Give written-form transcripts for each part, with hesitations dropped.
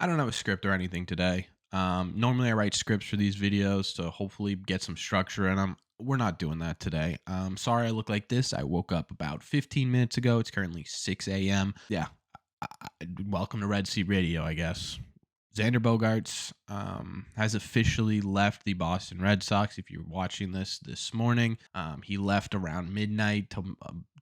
I don't have a script or anything today. Normally I write scripts for these videos to hopefully get some structure in them. We're not doing that today. Sorry I look like this. I woke up about 15 minutes ago. It's currently 6 a.m. Yeah. Welcome to Red Sea Radio, I guess. Xander Bogaerts has officially left the Boston Red Sox. If you're watching this morning, he left around midnight to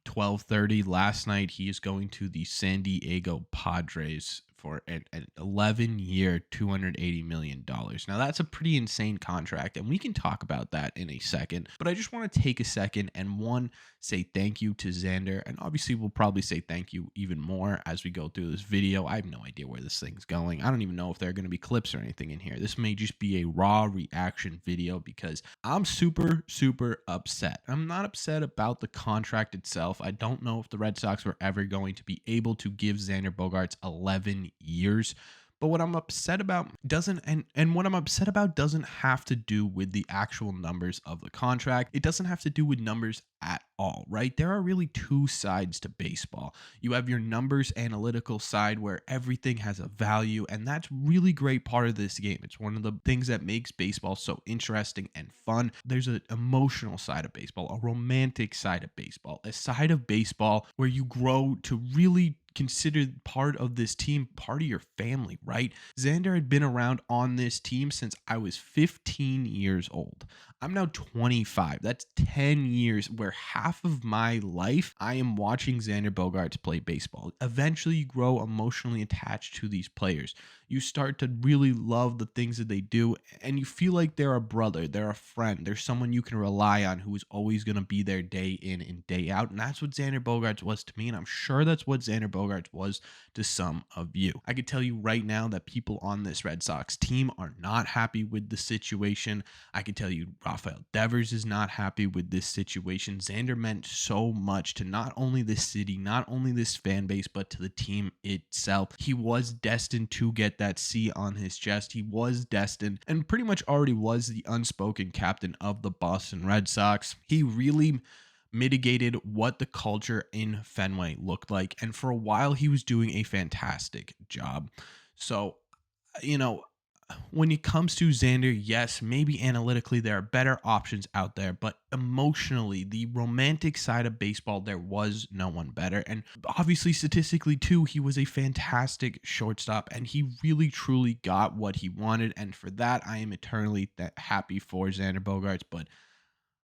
12:30 last night. He is going to the San Diego Padres for an 11-year, $280 million. Now, that's a pretty insane contract, and we can talk about that in a second. But I just want to take a second and say thank you to Xander, and obviously we'll probably say thank you even more as we go through this video. I have no idea where this thing's going. I don't even know if there are going to be clips or anything in here. This may just be a raw reaction video because I'm super, super upset. I'm not upset about the contract itself. I don't know if the Red Sox were ever going to be able to give Xander Bogaerts 11 years. But what I'm upset about doesn't have to do with the actual numbers of the contract. It doesn't have to do with numbers at all, right? There are really two sides to baseball. You have your numbers analytical side where everything has a value, and that's really great part of this game. It's one of the things that makes baseball so interesting and fun. There's an emotional side of baseball, a romantic side of baseball, a side of baseball where you grow to really considered part of this team, part of your family, right? Xander had been around on this team since I was 15 years old. I'm now 25. That's 10 years where half of my life I am watching Xander Bogaerts play baseball. Eventually, you grow emotionally attached to these players. You start to really love the things that they do, and you feel like they're a brother, they're a friend, they're someone you can rely on who is always going to be there day in and day out. And that's what Xander Bogaerts was to me, and I'm sure that's what Xander Bogaerts was to some of you. I could tell you right now that people on this Red Sox team are not happy with the situation. I can tell you Rafael Devers is not happy with this situation. Xander meant so much to not only this city, not only this fan base, but to the team itself. He was destined to get that C on his chest. He was destined and pretty much already was the unspoken captain of the Boston Red Sox. He really mitigated what the culture in Fenway looked like, and for a while he was doing a fantastic job. So, you know, when it comes to Xander, yes, maybe analytically there are better options out there, but emotionally, the romantic side of baseball, there was no one better. And obviously, statistically, too, he was a fantastic shortstop, and he really, truly got what he wanted. And for that, I am eternally happy for Xander Bogaerts. But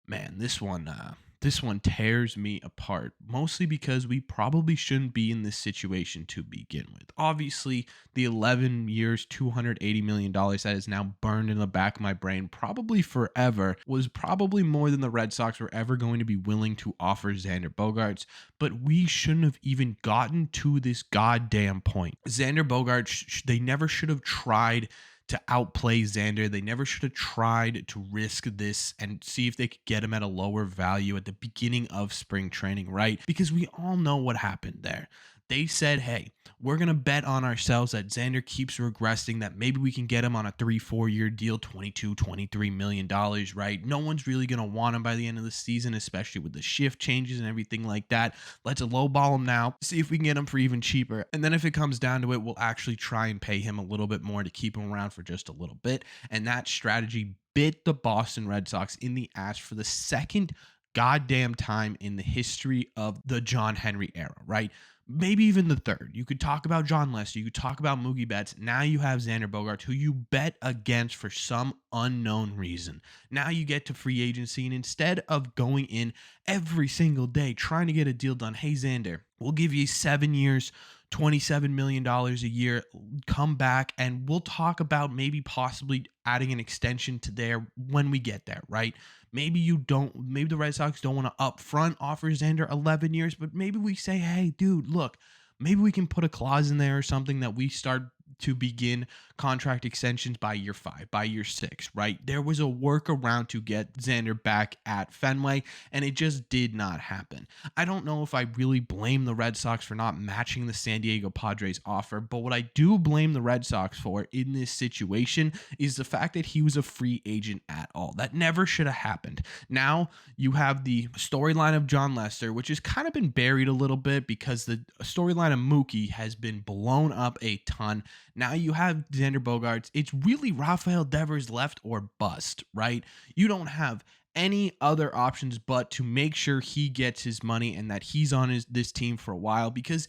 man, this one tears me apart, mostly because we probably shouldn't be in this situation to begin with. Obviously, the 11 years, $280 million that is now burned in the back of my brain, probably forever, was probably more than the Red Sox were ever going to be willing to offer Xander Bogaerts, but we shouldn't have even gotten to this goddamn point. Xander Bogaerts, they never should have tried to outplay Xander. They never should have tried to risk this and see if they could get him at a lower value at the beginning of spring training, right? Because we all know what happened there. They said, hey, we're going to bet on ourselves that Xander keeps regressing, that maybe we can get him on a 3-4 year deal, $22-23 million, right? No one's really going to want him by the end of the season, especially with the shift changes and everything like that. Let's lowball him now, see if we can get him for even cheaper. And then if it comes down to it, we'll actually try and pay him a little bit more to keep him around for just a little bit. And that strategy bit the Boston Red Sox in the ass for the second goddamn time in the history of the John Henry era, right? Maybe even the third. You could talk about John Lester. You could talk about Mookie Betts. Now you have Xander Bogaerts, who you bet against for some unknown reason. Now you get to free agency, and instead of going in every single day trying to get a deal done, hey, Xander, we'll give you 7 years, $27 million a year. Come back, and we'll talk about maybe possibly adding an extension to there when we get there, right? Maybe the Red Sox don't want to upfront offer Xander 11 years, but maybe we say, hey, dude, look, maybe we can put a clause in there or something that we start to begin contract extensions by year 5, by year 6, right? There was a workaround to get Xander back at Fenway, and it just did not happen. I don't know if I really blame the Red Sox for not matching the San Diego Padres offer, but what I do blame the Red Sox for in this situation is the fact that he was a free agent at all. That never should have happened. Now you have the storyline of John Lester, which has kind of been buried a little bit because the storyline of Mookie has been blown up a ton. Now you have Xander Bogaerts. It's really Rafael Devers left or bust, right? You don't have any other options but to make sure he gets his money and that he's on this team for a while, because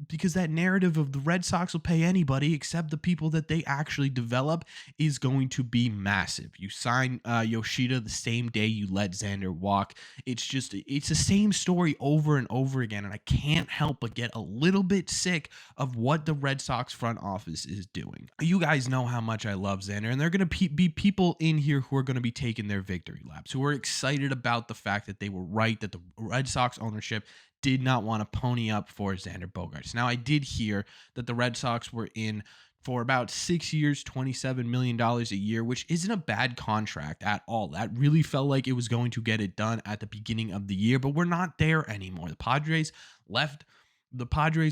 because that narrative of the Red Sox will pay anybody except the people that they actually develop is going to be massive. You sign Yoshida the same day you let Xander walk. It's the same story over and over again, and I can't help but get a little bit sick of what the Red Sox front office is doing. You guys know how much I love Xander, and there are going to be people in here who are going to be taking their victory laps, who are excited about the fact that they were right, that the Red Sox ownership did not want to pony up for Xander Bogaerts. Now, I did hear that the Red Sox were in for about 6 years, $27 million a year, which isn't a bad contract at all. That really felt like it was going to get it done at the beginning of the year, but we're not there anymore. The Padres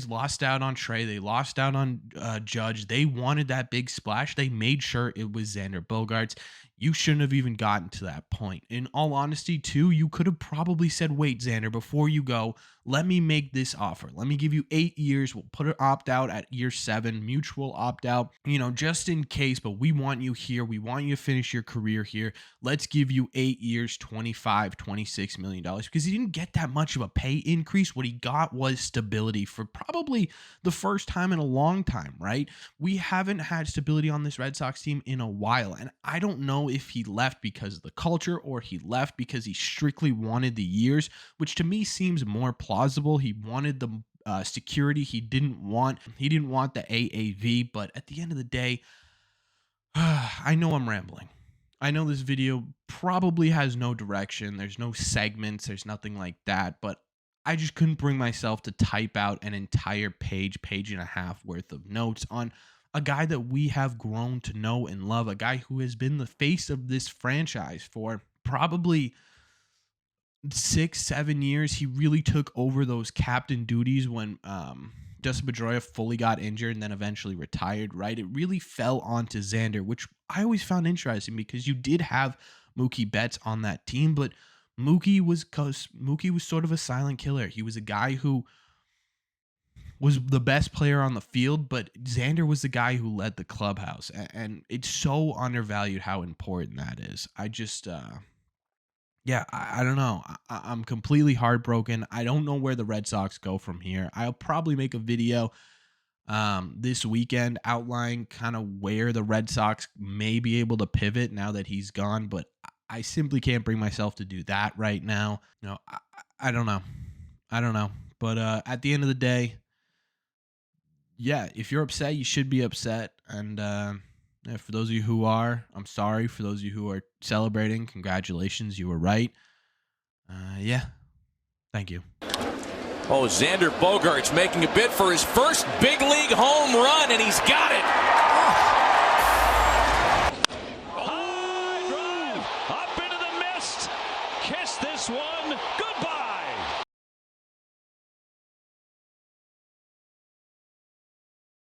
lost out on Trey. They lost out on Judge. They wanted that big splash. They made sure it was Xander Bogaerts. You shouldn't have even gotten to that point. In all honesty, too, you could have probably said, wait, Xander, before you go, let me make this offer. Let me give you 8 years. We'll put an opt-out at year 7, mutual opt-out, just in case, but we want you here. We want you to finish your career here. Let's give you 8 years, $26 million, because he didn't get that much of a pay increase. What he got was stability for probably the first time in a long time, right? We haven't had stability on this Red Sox team in a while, and I don't know if he left because of the culture or he left because he strictly wanted the years, which to me seems more plausible. He wanted the security. He didn't want the AAV, but at the end of the day, I know I'm rambling. I know this video probably has no direction. There's no segments. There's nothing like that, but I just couldn't bring myself to type out an entire page and a half worth of notes on a guy that we have grown to know and love, a guy who has been the face of this franchise for probably 6-7 years. He really took over those captain duties when Dustin Pedroia fully got injured and then eventually retired, right? It really fell onto Xander, which I always found interesting because you did have Mookie Betts on that team, but Mookie was sort of a silent killer. He was a guy who was the best player on the field, but Xander was the guy who led the clubhouse, and it's so undervalued how important that is. I just, I don't know. I'm completely heartbroken. I don't know where the Red Sox go from here. I'll probably make a video this weekend outlining kind of where the Red Sox may be able to pivot now that he's gone, but I simply can't bring myself to do that right now. I don't know. But at the end of the day, yeah, if you're upset, you should be upset. And for those of you who are, I'm sorry. For those of you who are celebrating, congratulations, you were right. Thank you. Oh, Xander Bogaerts making a bid for his first big league home run, and he's got it. High drive, up into the mist. Kiss this one goodbye.